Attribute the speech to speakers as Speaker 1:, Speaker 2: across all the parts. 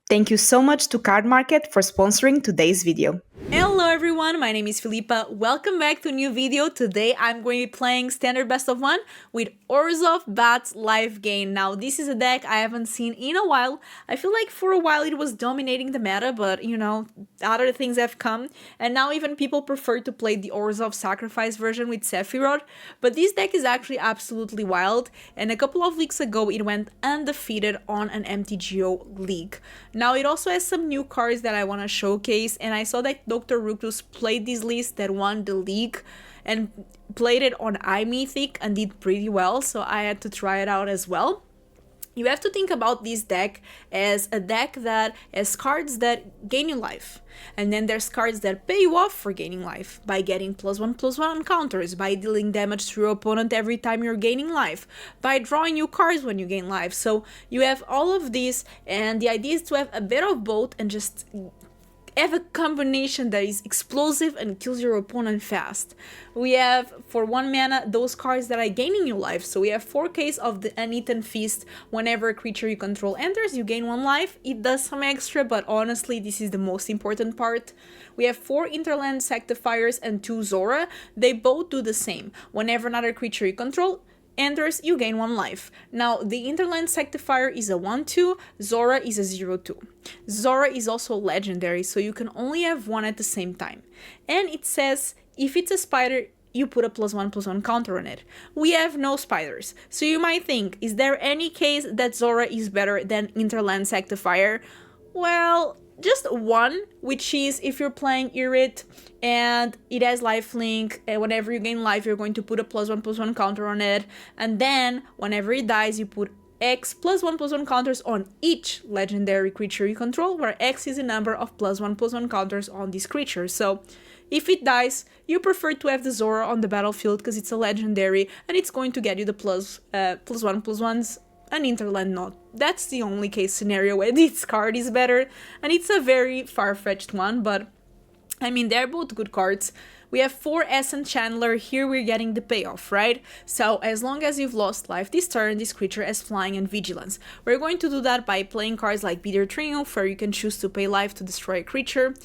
Speaker 1: Thank you so much to Card Market for sponsoring today's video.
Speaker 2: Hello everyone, my name is Filipa. Welcome back to a new video. Today I'm going to be playing Standard Best of 1 with Orzhov Bat's Life Gain. Now this is a deck I haven't seen in a while. I feel like for a while it was dominating the meta, but you know, other things have come and now even people prefer to play the Orzhov Sacrifice version with Sephiroth. But this deck is actually absolutely wild, and a couple of weeks ago it went undefeated on an MTGO league. Now it also has some new cards that I want to showcase, and I saw that Dr. Ructus played this list that won the league and played it on iMythic and did pretty well, so I had to try it out as well. You have to think about this deck as a deck that has cards that gain you life, and then there's cards that pay you off for gaining life by getting +1/+1 counters, by dealing damage to your opponent every time you're gaining life, by drawing new cards when you gain life. So you have all of these, and the idea is to have a bit of both and just have a combination that is explosive and kills your opponent fast. We have, for 1 mana, those cards that are gaining you life. So we have 4Ks of the Uneaten Feast. Whenever a creature you control enters, you gain 1 life. It does some extra, but honestly, this is the most important part. We have 4 Hinterland Sanctifiers and 2 Zora. They both do the same. Whenever another creature you control enters, you gain 1 life. Now, the Hinterland Sanctifier is a 1/2, Zora is a 0/2. Zora is also legendary, so you can only have 1 at the same time. And it says, if it's a spider, you put a +1/+1 counter on it. We have no spiders, so you might think, is there any case that Zora is better than Hinterland Sanctifier? Well, just one, which is if you're playing Aerith and it has lifelink, and whenever you gain life, you're going to put a +1/+1 counter on it, and then whenever it dies, you put X +1/+1 counters on each legendary creature you control, where X is the number of +1/+1 counters on this creature. So if it dies, you prefer to have the Zora on the battlefield because it's a legendary and it's going to get you the +1/+1s. An Hinterland not. That's the only case scenario where this card is better, and it's a very far-fetched one, but I mean, they're both good cards. We have 4 Essence Chandler. Here we're getting the payoff, right? So as long as you've lost life this turn, this creature has flying and vigilance. We're going to do that by playing cards like Bitter Triumph, where you can choose to pay life to destroy a creature.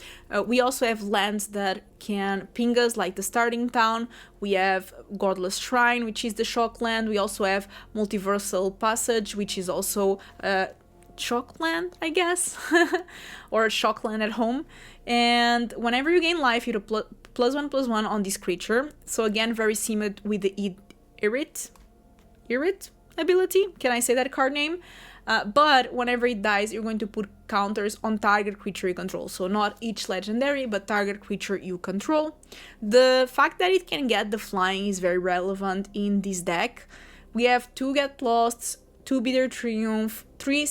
Speaker 2: We also have lands that can ping us, like the Starting Town. We have Godless Shrine, which is the shock land. We also have Multiversal Passage, which is also shock land, I guess, or shock land at home. And whenever you gain life, you do +1/+1 on this creature. So again, very similar with the Aerith ability. Can I say that card name? But whenever it dies, you're going to put counters on target creature you control. So not each legendary, but target creature you control. The fact that it can get the flying is very relevant in this deck. We have 2 Get Lost, 2 Bitter Triumph, 3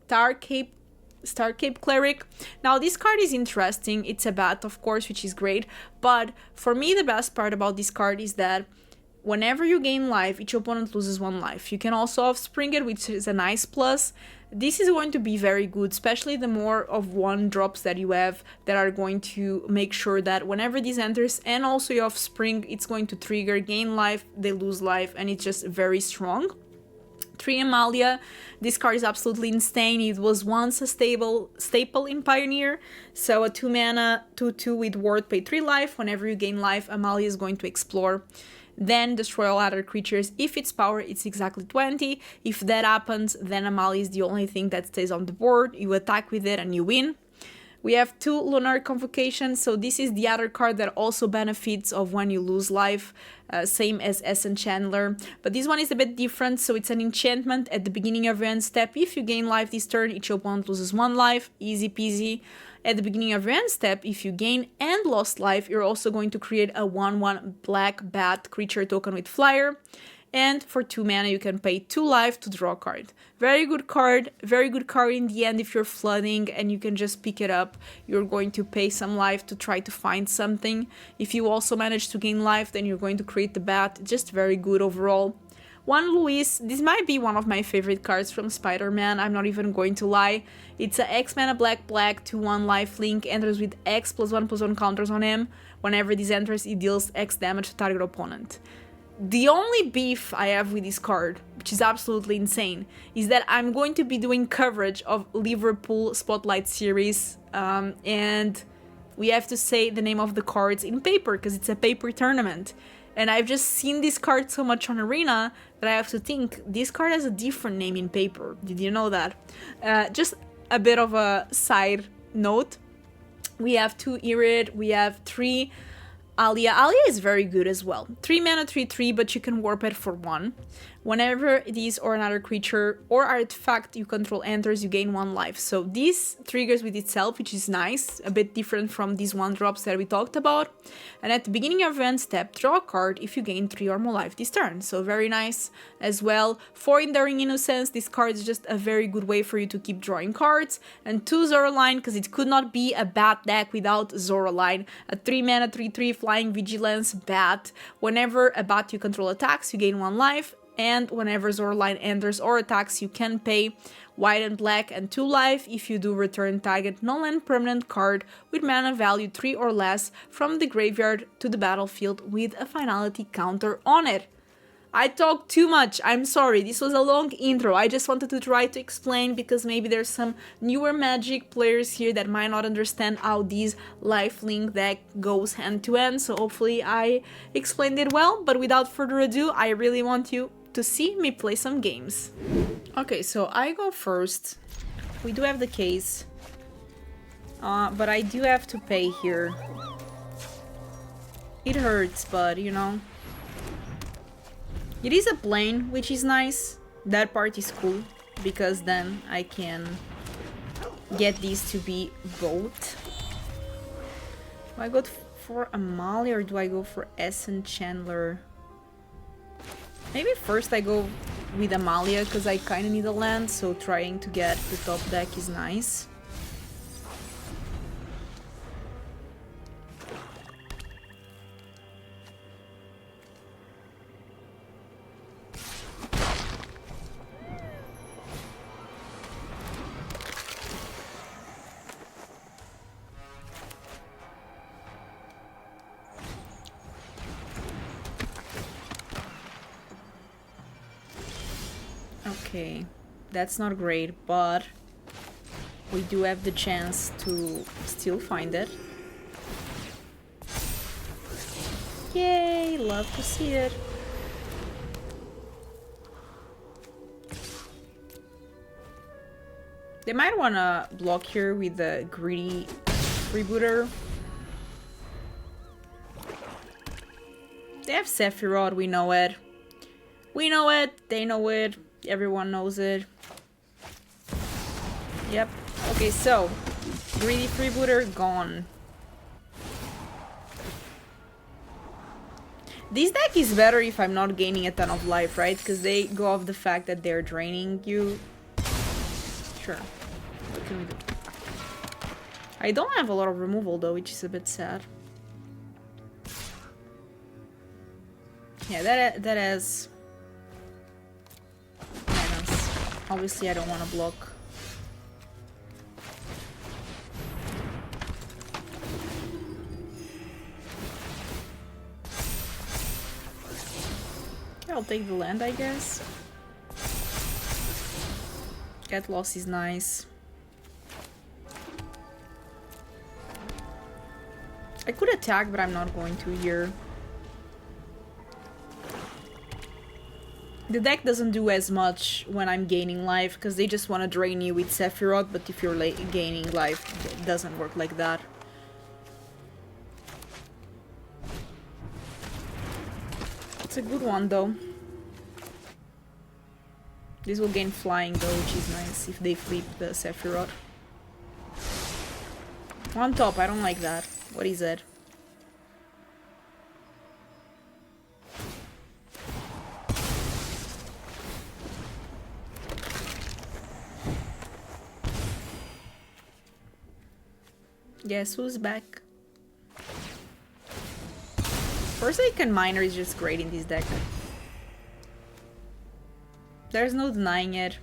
Speaker 2: Starscape Cleric. Now this card is interesting. It's a bat, of course, which is great, but for me the best part about this card is that whenever you gain life, each opponent loses 1 life. You can also offspring it, which is a nice plus. This is going to be very good, especially the more of 1 drops that you have that are going to make sure that whenever this enters and also you offspring, it's going to trigger gain life, they lose life, and it's just very strong. 3 Amalia. This card is absolutely insane. It was once a staple in Pioneer. So a 2 mana 2/2 with ward, pay 3 life. Whenever you gain life, Amalia is going to explore. Then destroy all other creatures. If it's power, it's exactly 20. If that happens, then Amalia is the only thing that stays on the board. You attack with it and you win. We have 2 Lunar Convocation, so this is the other card that also benefits of when you lose life, same as Essence Chandler, but this one is a bit different. So it's an enchantment at the beginning of your end step. If you gain life this turn, each opponent loses 1 life, easy peasy. At the beginning of your end step, if you gain and lost life, you're also going to create a 1/1 black bat creature token with flyer. And for 2 mana, you can pay 2 life to draw a card. Very good card in the end if you're flooding and you can just pick it up. You're going to pay some life to try to find something. If you also manage to gain life, then you're going to create the bat. Just very good overall. 1 Luis, this might be one of my favorite cards from Spider-Man, I'm not even going to lie. It's a X mana black 2/1 lifelink, enters with X +1/+1 counters on him. Whenever this enters, it deals X damage to target opponent. The only beef I have with this card, which is absolutely insane, is that I'm going to be doing coverage of Liverpool Spotlight Series, and we have to say the name of the cards in paper because it's a paper tournament. And I've just seen this card so much on Arena that I have to think, this card has a different name in paper. Did you know that? Just a bit of a side note. We have 2 Aerith, we have 3 Haliya. Haliya is very good as well. 3 mana, 3/3, but you can warp it for 1. Whenever this or another creature or artifact you control enters, you gain 1 life. So this triggers with itself, which is nice, a bit different from these 1-drops that we talked about. And at the beginning of your end step, draw a card if you gain 3 or more life this turn. So very nice as well. For Enduring Innocence, this card is just a very good way for you to keep drawing cards. And 2 Zoraline, because it could not be a bat deck without Zoraline. A 3 mana, 3/3 flying vigilance bat. Whenever a bat you control attacks, you gain 1 life. And whenever Zoraline enters or attacks, you can pay white and black and 2 life. If you do, return target non-land permanent card with mana value 3 or less from the graveyard to the battlefield with a finality counter on it. I talked too much, I'm sorry, this was a long intro. I just wanted to try to explain because maybe there's some newer Magic players here that might not understand how this lifelink deck goes hand to hand, so hopefully I explained it well. But without further ado, I really want you to see me play some games. Okay, so I go first. We do have the case, but I do have to pay here. It hurts, but you know. It is a plane, which is nice. That part is cool, because then I can get these to be both. Do I go for Amalia or do I go for Essen Chandler? Maybe first I go with Amalia, because I kind of need a land, so trying to get the top deck is nice. Okay, that's not great, but we do have the chance to still find it. Yay, love to see it. They might want to block here with the greedy freebooter. They have Sephiroth, we know it. We know it, they know it. Everyone knows it. Yep. Okay, so greedy freebooter gone. This deck is better if I'm not gaining a ton of life, right? Because they go off the fact that they're draining you. Sure. What can we do? I don't have a lot of removal though, which is a bit sad. Yeah, that has... Obviously, I don't want to block. I'll take the land, I guess. Get loss is nice. I could attack, but I'm not going to here. The deck doesn't do as much when I'm gaining life, because they just want to drain you with Sephiroth, but if you're gaining life, it doesn't work like that. It's a good one, though. This will gain flying, though, which is nice if they flip the Sephiroth. On top, I don't like that. What is it? Guess who's back? Forsaken Miner is just great in this deck. There's no denying it.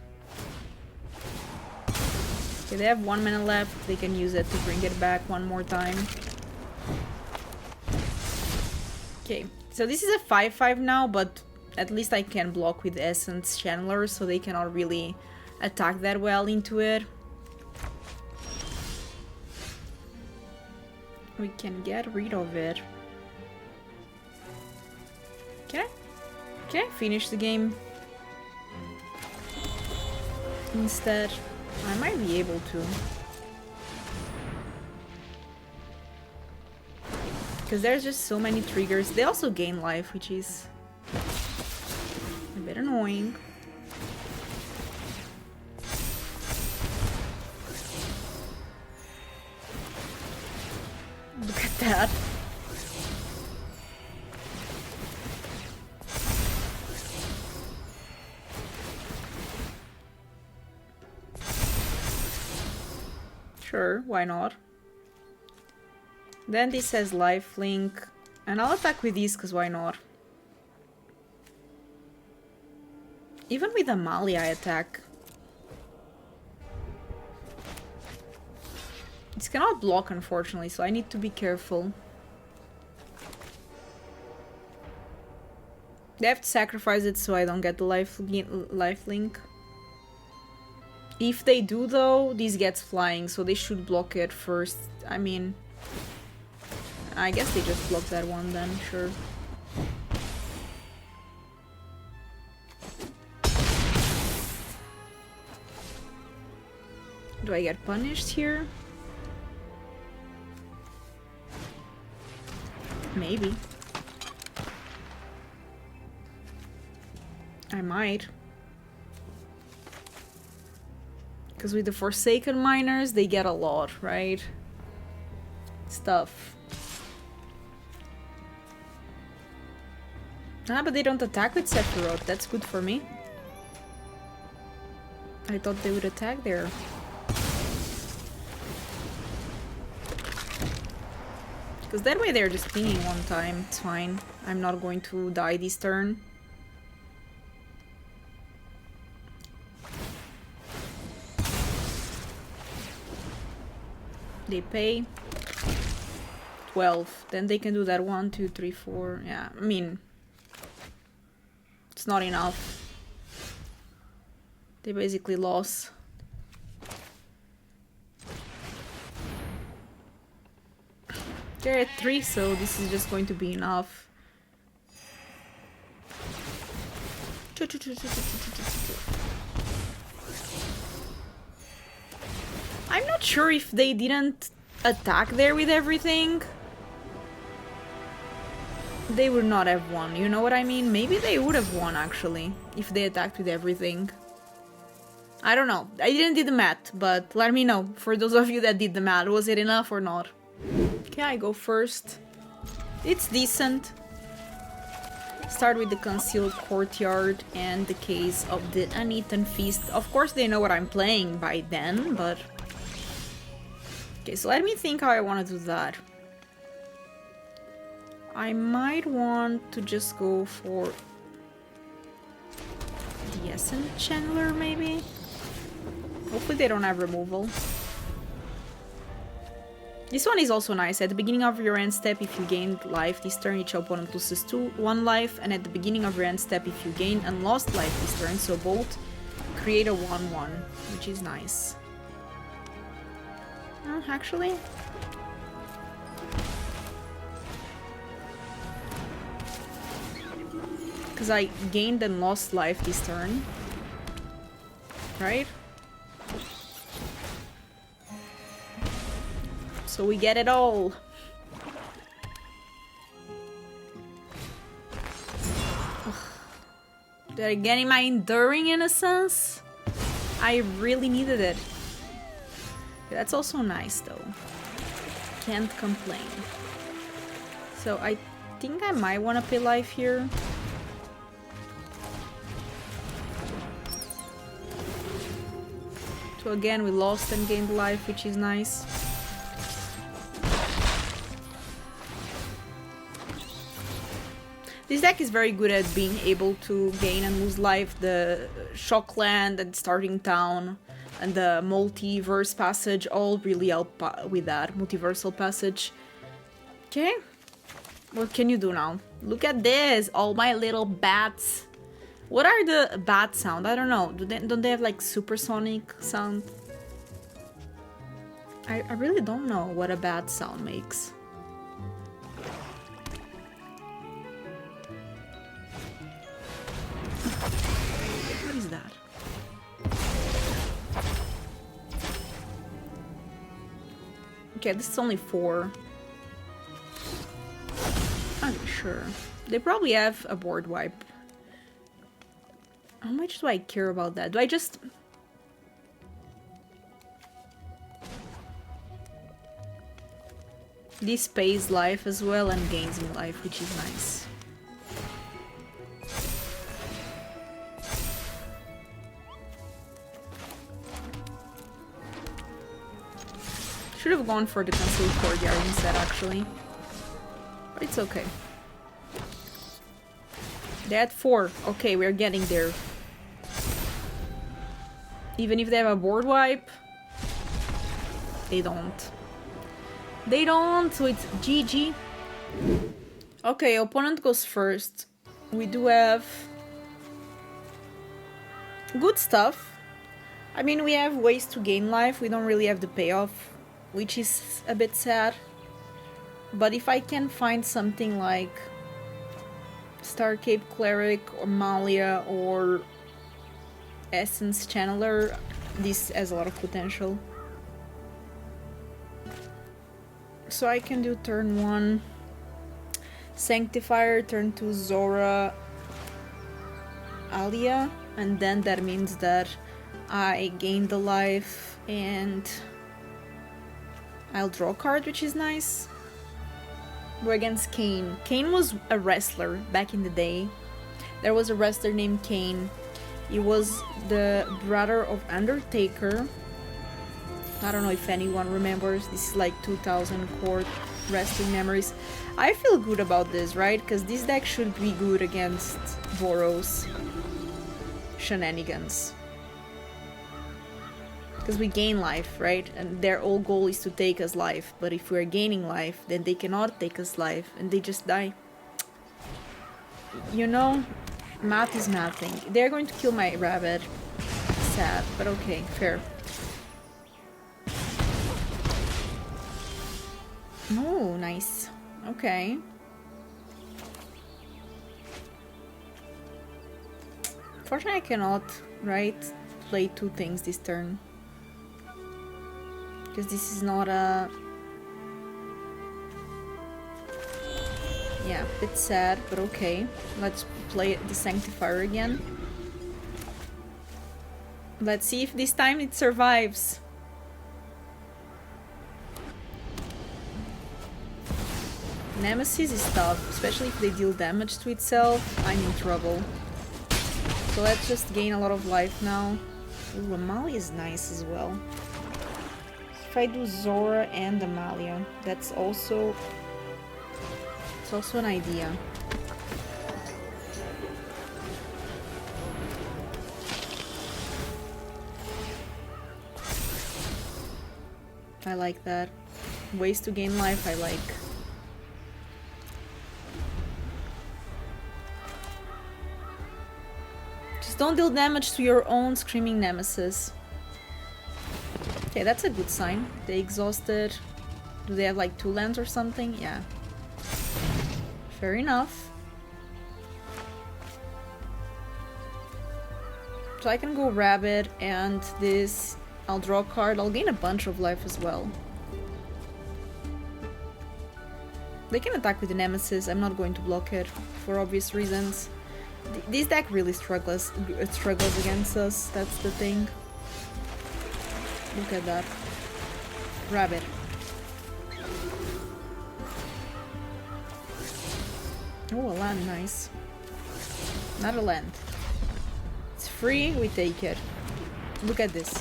Speaker 2: Okay, they have 1 minute left. They can use it to bring it back one more time. Okay, So this is a 5/5 now, but at least I can block with Essence Channeler, so they cannot really attack that well into it. We can get rid of it. Okay. Okay, finish the game. Instead, I might be able to. Because there's just so many triggers. They also gain life, which is a bit annoying. Look at that. Sure, why not? Then this says lifelink, and I'll attack with these because why not? Even with Amalia I attack. This cannot block unfortunately, so I need to be careful. They have to sacrifice it so I don't get the lifelink. If they do though, this gets flying, so they should block it first. I mean, I guess they just block that one then, sure. Do I get punished here? Maybe. I might. Because with the Forsaken Miners, they get a lot, right? Stuff. Ah, but they don't attack with Sephiroth. That's good for me. I thought they would attack there. Because that way they're just pinging one time. It's fine. I'm not going to die this turn. They pay 12. Then they can do that 1, 2, 3, 4. Yeah, I mean, it's not enough. They basically lost. They're at 3, so this is just going to be enough. I'm not sure if they didn't attack there with everything, they would not have won, you know what I mean? Maybe they would have won actually, if they attacked with everything. I don't know, I didn't do the math, but let me know, for those of you that did the math, was it enough or not? Okay, I go first. It's decent. Start with the Concealed Courtyard and the case of the Uneaten Feast. Of course they know what I'm playing by then, but... Okay, so let me think how I want to do that. I might want to just go for the Essence Channeler, maybe? Hopefully they don't have removal. This one is also nice. At the beginning of your end step, if you gained life this turn, each opponent loses 1 life. And at the beginning of your end step, if you gain and lost life this turn, so both create a 1/1, which is nice. Actually... Because I gained and lost life this turn. Right? So we get it all. Did I get my Enduring Innocence? I really needed it. That's also nice though. Can't complain. So I think I might want to pay life here. So again, we lost and gained life, which is nice. This deck is very good at being able to gain and lose life. The Shockland and Starting Town and the Multiverse Passage all really help with that. Multiversal Passage. Okay. What can you do now? Look at this, all my little bats. What are the bat sound? I don't know. Don't they have like supersonic sound? I really don't know what a bat sound makes. What is that? Okay, this is only 4. I'm not sure. They probably have a board wipe. How much do I care about that? Do I just... This pays life as well and gains in life, which is nice. Should have gone for the Concealed Courtyard instead, actually. But it's okay. They're at 4. Okay, we're getting there. Even if they have a board wipe, they don't. They don't, so it's GG. Okay, opponent goes first. We do have good stuff. I mean, we have ways to gain life. We don't really have the payoff, which is a bit sad. But if I can find something like Starscape Cleric or Amalia or Essence Channeler, this has a lot of potential. So I can do turn 1 Sanctifier, turn 2 Zora, Haliya, and then that means that I gain the life and I'll draw a card, which is nice. We're against Kane. Kane was a wrestler back in the day. There was a wrestler named Kane. He was the brother of Undertaker. I don't know if anyone remembers. This is like 2000 court wrestling memories. I feel good about this, right? Because this deck should be good against Boros shenanigans. Because we gain life, right? And their whole goal is to take us life. But if we're gaining life, then they cannot take us life and they just die. You know, math is mathing. They're going to kill my rabbit. Sad, but okay, fair. Oh, nice. Okay. Fortunately, I cannot, right, play 2 things this turn. Because this is not a... Yeah, a bit sad, but okay. Let's play the Sanctifier again. Let's see if this time it survives. Nemesis is tough, especially if they deal damage to itself. I'm in trouble. So let's just gain a lot of life now. Ooh, Amalia is nice as well. If I do Zora and Amalia, that's also... It's also an idea. I like that. Ways to gain life, I like. Just don't deal damage to your own screaming nemesis. Okay, that's a good sign. They exhausted. Do they have like 2 lands or something? Yeah. Fair enough. So I can go rabbit and this... I'll draw a card. I'll gain a bunch of life as well. They can attack with the nemesis. I'm not going to block it for obvious reasons. This deck really struggles against us. That's the thing. Look at that. Rabbit. Oh, a land, nice. Not a land. It's free, we take it. Look at this.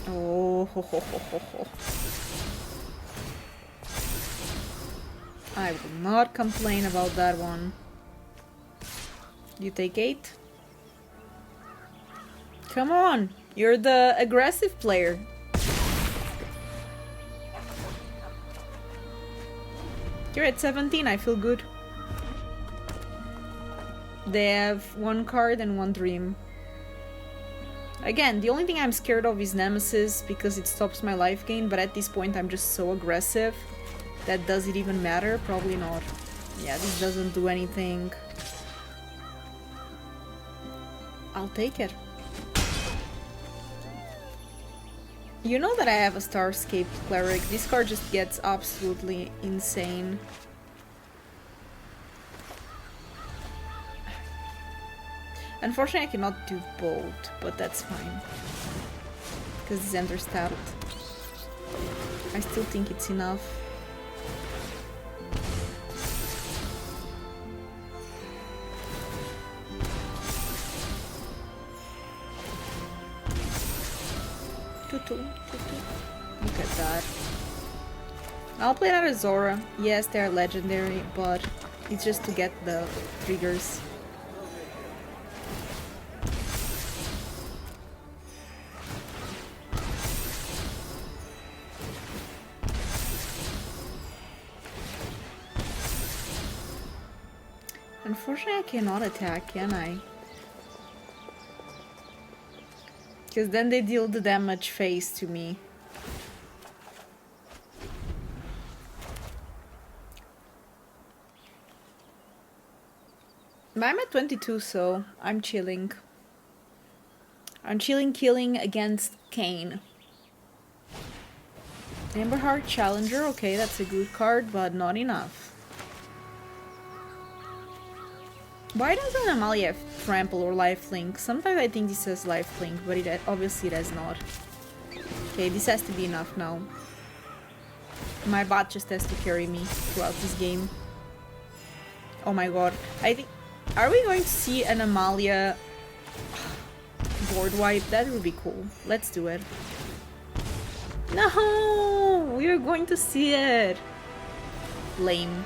Speaker 2: Oh, ho, ho, ho, ho, ho. I will not complain about that one. You take 8? Come on, you're the aggressive player. You're at 17, I feel good. They have 1 card and 1 dream. Again, the only thing I'm scared of is Nemesis because it stops my life gain, but at this point I'm just so aggressive that does it even matter? Probably not. Yeah, this doesn't do anything. I'll take it. You know that I have a Starscape Cleric. This card just gets absolutely insane. Unfortunately, I cannot do both, but that's fine. Because this enters tapped. I still think it's enough. Look at that. I'll play another Zora. Yes, they're legendary, but it's just to get the triggers. Unfortunately, I cannot attack, can I? Because then they deal the damage phase to me. But I'm at 22, so I'm chilling. I'm chilling, killing against Kane. Amberheart Challenger, okay, that's a good card, but not enough. Why doesn't Amalia have Trample or Lifelink? Sometimes I think this has Lifelink, but obviously it has not. Okay, this has to be enough now. My bot just has to carry me throughout this game. Oh my god. I think... Are we going to see an Amalia board wipe? That would be cool. Let's do it. No! We are going to see it! Lame.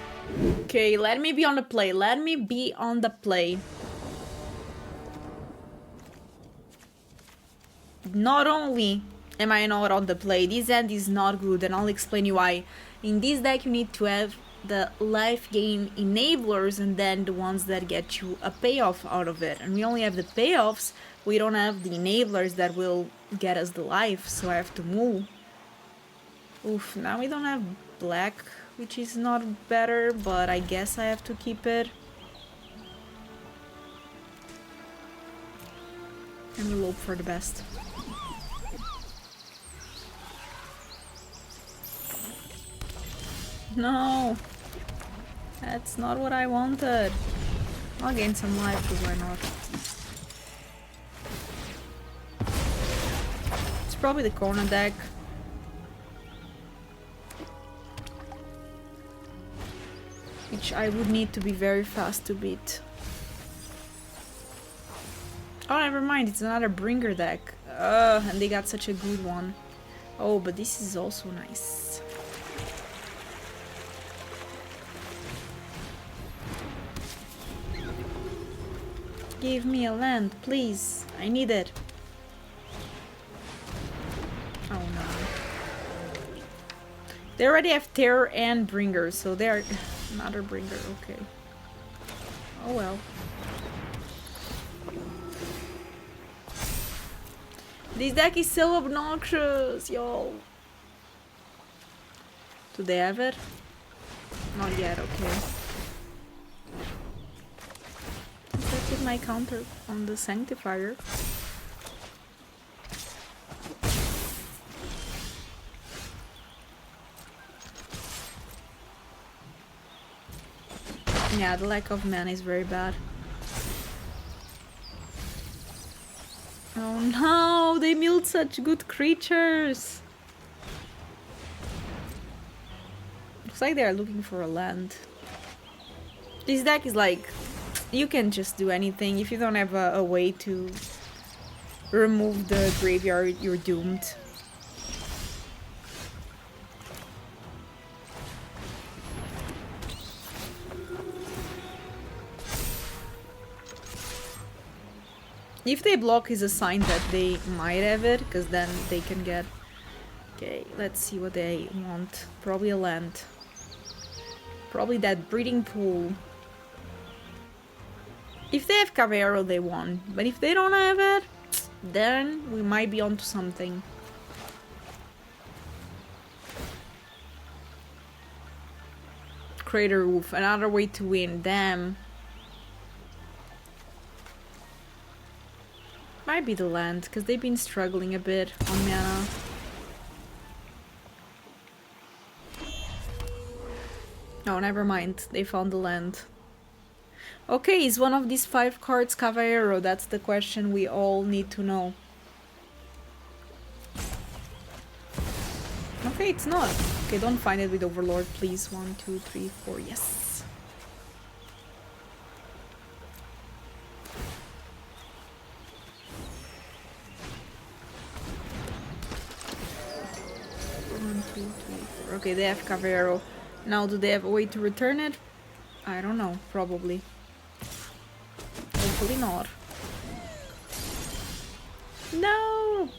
Speaker 2: Okay, let me be on the play. Let me be on the play. Not only am I not on the play, this end is not good, and I'll explain you why. In this deck you need to have the life gain enablers and then the ones that get you a payoff out of it. And we only have the payoffs, we don't have the enablers that will get us the life, so I have to move. Oof, now we don't have black, which is not better, but I guess I have to keep it. And we'll hope for the best. No! That's not what I wanted. I'll gain some life, because why not? It's probably the corner deck. Which I would need to be very fast to beat. Oh, never mind, it's another bringer deck. And they got such a good one. Oh, but this is also nice. Give me a land, please. I need it. Oh no. They already have Terror and Bringer, so they're... Another Bringer, okay. Oh well. This deck is so obnoxious, y'all. Do they have it? Not yet, okay. Let's get my counter on the Sanctifier. Yeah, the lack of mana is very bad. Oh no, they milled such good creatures! Looks like they are looking for a land. This deck is like, you can just do anything. If you don't have a way to remove the graveyard, you're doomed. If they block is a sign that they might have it, because then they can get... Okay, let's see what they want. Probably a land. Probably that breeding pool. If they have Caballero, they won. But if they don't have it, then we might be onto something. Crater Roof, another way to win. Damn. Might be the land, because they've been struggling a bit on mana. No, never mind. They found the land. Okay, is one of these 5 cards Caballero? That's the question we all need to know. Okay, it's not. Okay, don't find it with Overlord, please. 1, 2, 3, 4. Yes. One, two, three, four. Okay, they have Caballero. Now, do they have a way to return it? I don't know. Probably. Hopefully not. No!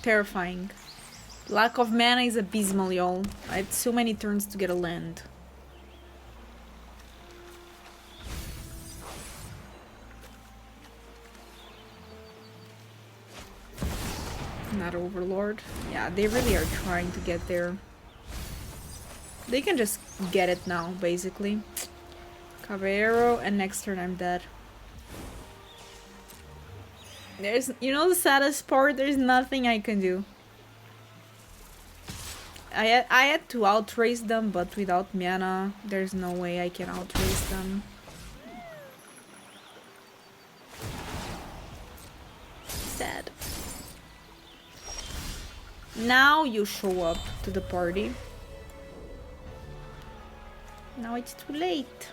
Speaker 2: Terrifying. Lack of mana is abysmal, y'all. I had so many turns to get a land. Not Overlord. Yeah, they really are trying to get there. They can just get it now, basically. Caballero, and next turn I'm dead. There's, you know the saddest part? There's nothing I can do. I had to outrace them, but without mana, there's no way I can outrace them. Sad. Now you show up to the party. Now it's too late.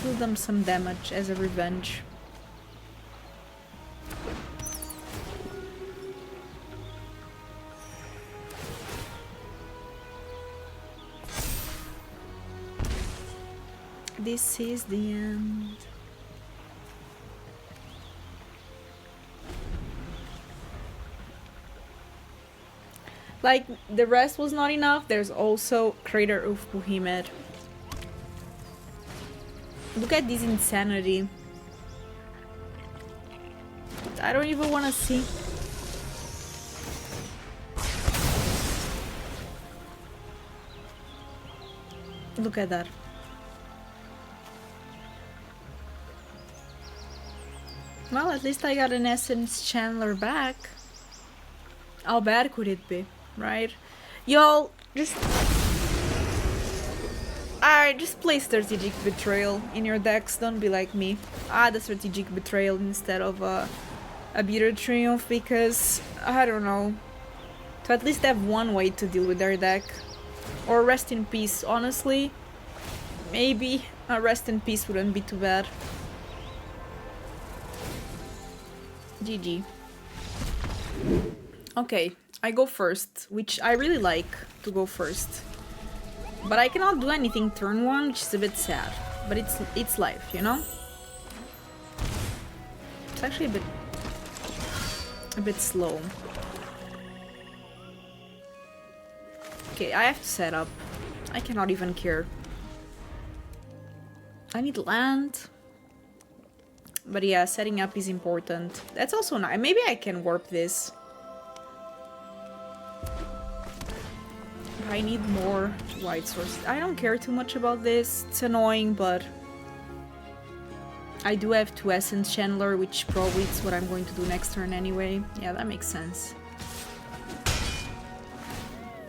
Speaker 2: Deal them some damage as a revenge. This is the end. Like, the rest was not enough, there's also Crater of Behemoth. Look at this insanity. I don't even want to see. Look at that. Well, at least I got an Essence Chandler back. How bad could it be, right? Y'all, just play Strategic Betrayal in your decks, don't be like me. The Strategic Betrayal instead of a Bitter Triumph, because, I don't know, to at least have one way to deal with their deck. Or Rest in Peace, honestly. Maybe a Rest in Peace wouldn't be too bad. GG. Okay, I go first, which I really like to go first. But I cannot do anything turn 1, which is a bit sad. But it's life, you know? It's actually a bit slow. Okay, I have to set up. I cannot even care. I need land. But yeah, setting up is important. That's also nice. Maybe I can warp this. I need more white sources. I don't care too much about this. It's annoying, but I do have 2 Essence Chandler, which probably is what I'm going to do next turn anyway. Yeah, that makes sense.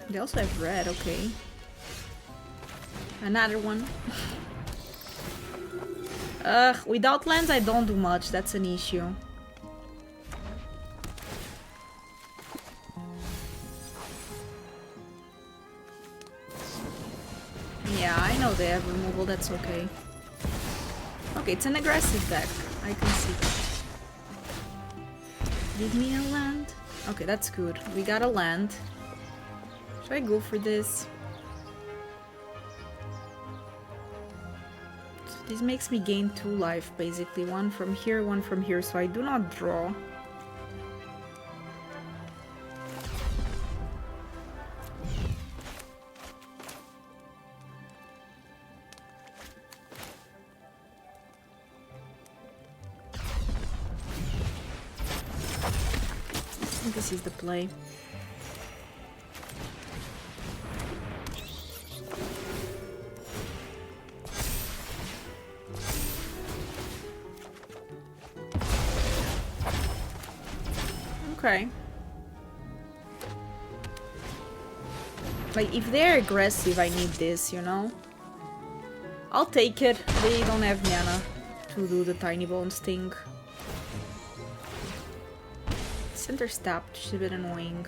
Speaker 2: They also have red, okay. Another one. Ugh, without lands I don't do much, that's an issue. Yeah, I know they have removal, that's okay. Okay, it's an aggressive deck, I can see that. Give me a land. Okay, that's good. We got a land. Should I go for this?
Speaker 1: This makes me gain 2 life, basically. One from here, so I do not draw. I think this is the play. Okay. Like, if they're aggressive, I need this, you know? I'll take it. They don't have mana to do the tiny bones thing. Center stabbed, which is a bit annoying.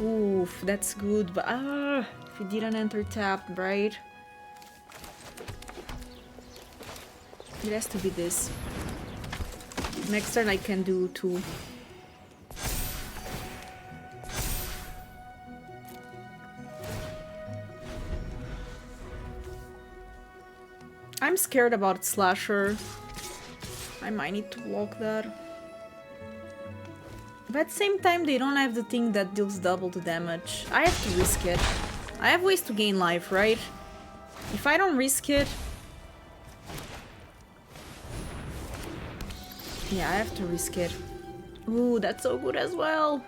Speaker 1: Oof, that's good, but if it didn't enter tapped, right? It has to be this. Next turn I can do 2. I'm scared about Slasher. I might need to block that. But at the same time, they don't have the thing that deals double the damage. I have to risk it. I have ways to gain life, right? If I don't risk it... Yeah, I have to risk it. Ooh, that's so good as well.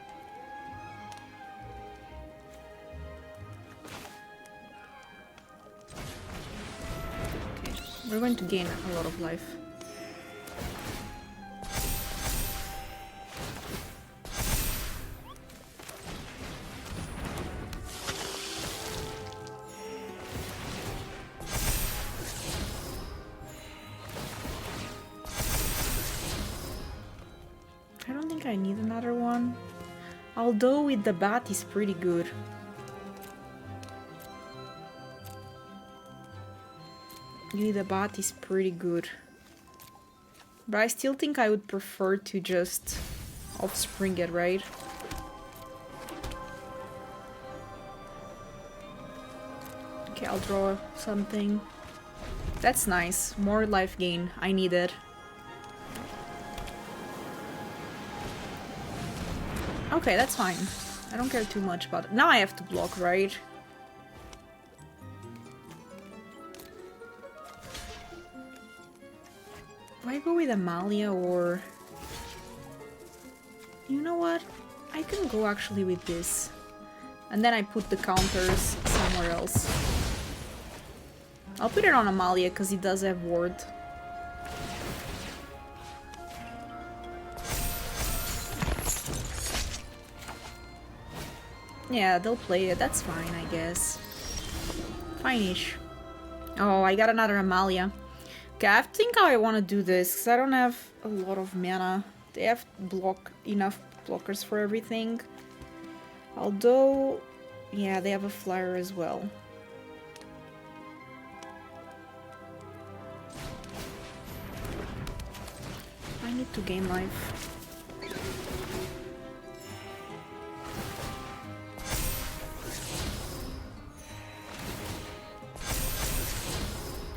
Speaker 1: Okay, we're going to gain a lot of life. I need another one. Although with the bat is pretty good. The bat is pretty good. But I still think I would prefer to just offspring it, right? Okay, I'll draw something. That's nice. More life gain. I need it. Okay, that's fine. I don't care too much about it. Now I have to block, right? Do I go with Amalia or... You know what? I can go actually with this. And then I put the counters somewhere else. I'll put it on Amalia because it does have ward. Yeah, they'll play it. That's fine, I guess. Fine-ish. Oh, I got another Amalia. Okay, I have to think how I want to do this, because I don't have a lot of mana. They have enough blockers for everything. Although, yeah, they have a flyer as well. I need to gain life.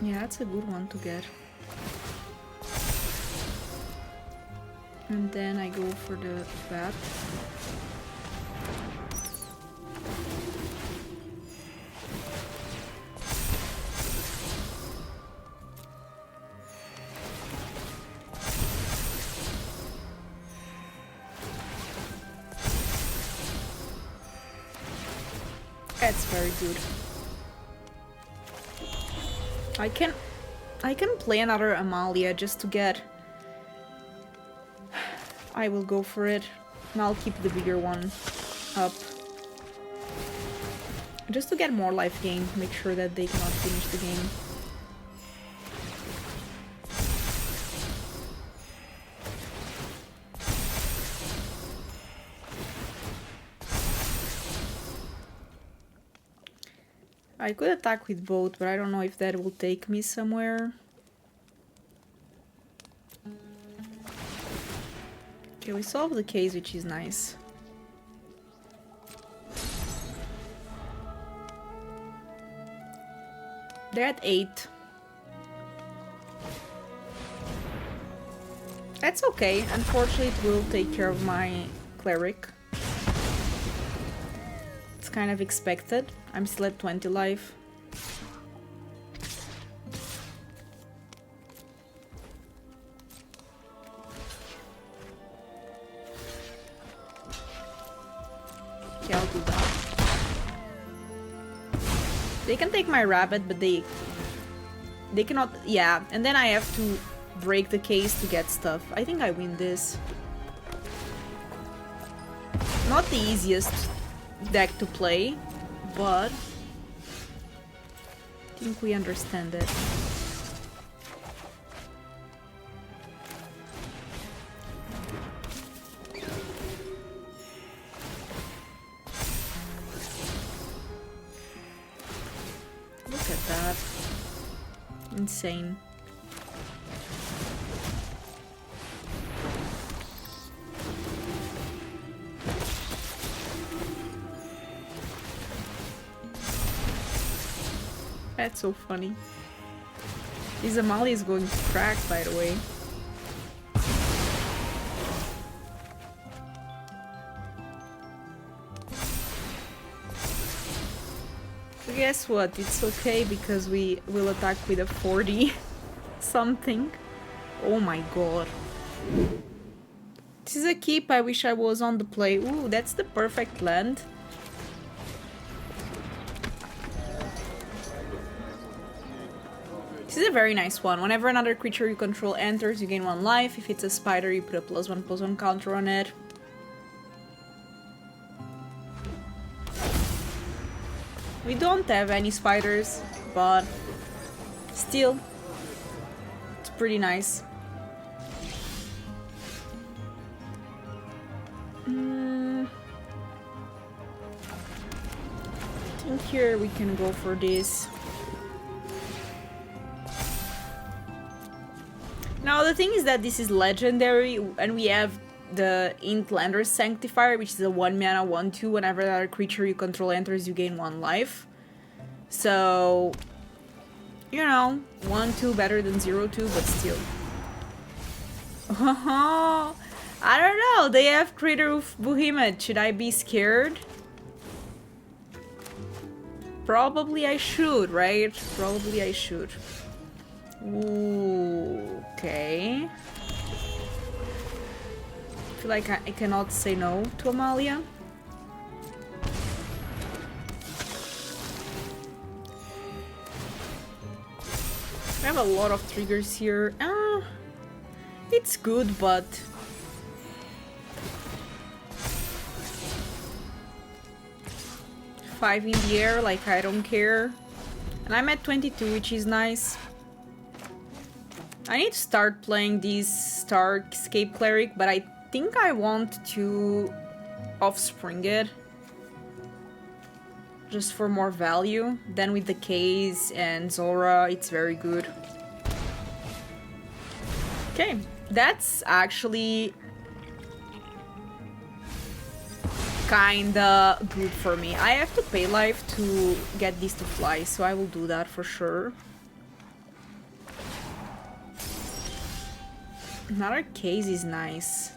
Speaker 1: Yeah, that's a good one to get. And then I go for the bat. That's very good. I can play another Amalia just to get... I will go for it. And I'll keep the bigger one up. Just to get more life gain, make sure that they cannot finish the game. I could attack with both, but I don't know if that will take me somewhere. Okay, we solved the case, which is nice. They're at 8. That's okay. Unfortunately, it will take care of my cleric. It's kind of expected. I'm still at 20 life. Okay, I'll do that. They can take my rabbit, but they cannot... Yeah, and then I have to break the case to get stuff. I think I win this. Not the easiest deck to play, but I think we understand it. Look at that. Insane. That's so funny. This Amalia is going to crack, by the way. So guess what? It's okay because we will attack with a 40 something. Oh my god. This is a keep. I wish I was on the play. Ooh, that's the perfect land. This is a very nice one. Whenever another creature you control enters, you gain 1 life. If it's a spider, you put a +1/+1 counter on it. We don't have any spiders, but still, it's pretty nice. I think here we can go for this. Now the thing is that this is legendary and we have the Hinterland Sanctifier, which is a 1 mana 1/2. Whenever another creature you control enters, you gain 1 life. So, you know, 1/2 better than 0/2, but still. I don't know, they have Crater of Behemoth. Should I be scared? Probably I should, right? Probably I should. Ooh, okay. I feel like I cannot say no to Amalia. I have a lot of triggers here. It's good, but... five in the air, like I don't care. And I'm at 22, which is nice. I need to start playing this Starscape Cleric, but I think I want to offspring it. Just for more value. Then with the case and Zora, it's very good. Okay, that's actually kinda good for me. I have to pay life to get this to fly, so I will do that for sure. Another case is nice.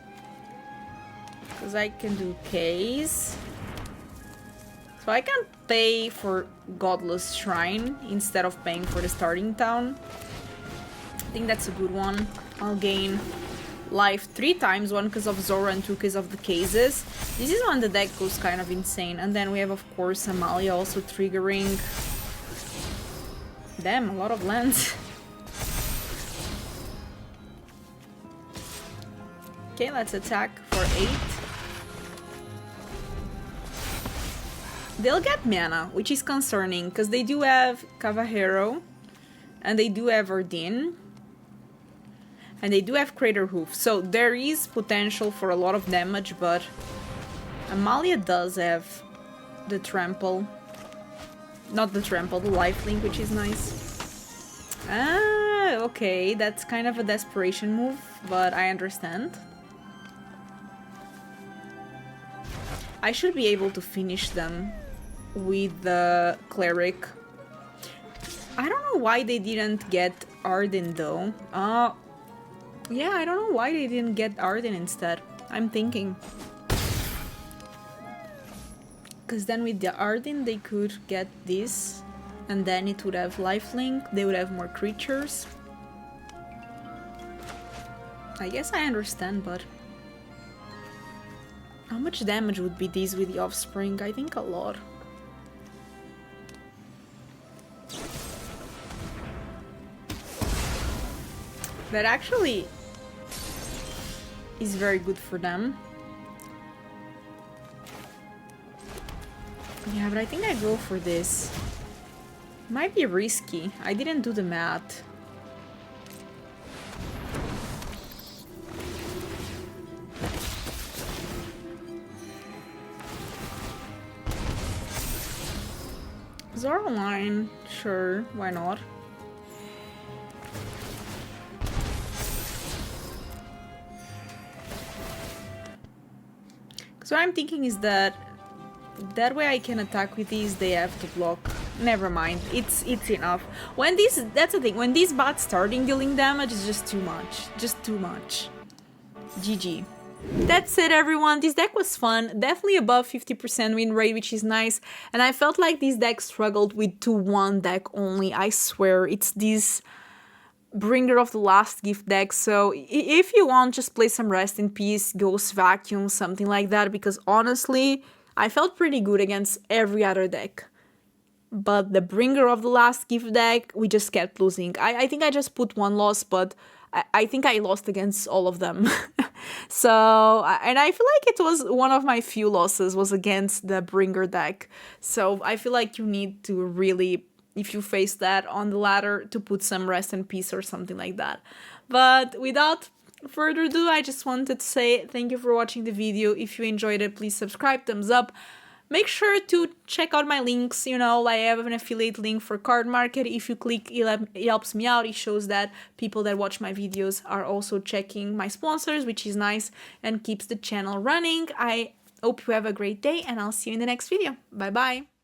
Speaker 1: Because I can do case. So I can pay for Godless Shrine instead of paying for the starting town. I think that's a good one. I'll gain life 3 times, 1 because of Zora and 2 because of the cases. This is when the deck goes kind of insane. And then we have, of course, Amalia also triggering. Damn, a lot of lands. Okay, let's attack for 8. They'll get mana, which is concerning, because they do have Cavajero, and they do have Erdin, and they do have Crater Hoof, so there is potential for a lot of damage, but Amalia does have the Trample. Not the Trample, the Lifelink, which is nice. Ah, okay, that's kind of a desperation move, but I understand. I should be able to finish them with the Cleric. I don't know why they didn't get Arden though. Yeah, I don't know why they didn't get Arden instead. I'm thinking. Because then with the Arden they could get this, and then it would have lifelink, they would have more creatures. I guess I understand, but... How much damage would be this with the Offspring? I think a lot. That actually is very good for them. Yeah, but I think I go for this. Might be risky. I didn't do the math. Zoraline, sure, why not? So what I'm thinking is that way I can attack with these, they have to block. Never mind, it's enough. When these, that's the thing, when these bots starting dealing damage, it's just too much. Just too much. GG. That's it, everyone. This deck was fun, definitely above 50% win rate, which is nice, and I felt like this deck struggled with 2-1 deck only. I swear, it's this Bringer of the Last Gift deck, so if you want, just play some Rest in Peace, Ghost Vacuum, something like that, because honestly, I felt pretty good against every other deck. But the Bringer of the Last Gift deck, we just kept losing. I think I just put one loss, but I think I lost against all of them. So, and I feel like it was one of my few losses was against the Bringer deck. So I feel like you need to really, if you face that on the ladder, to put some Rest in Peace or something like that. But without further ado, I just wanted to say thank you for watching the video. If you enjoyed it, please subscribe, thumbs up. Make sure to check out my links, you know, I have an affiliate link for Card Market. If you click, it helps me out. It shows that people that watch my videos are also checking my sponsors, which is nice and keeps the channel running. I hope you have a great day, and I'll see you in the next video. Bye bye!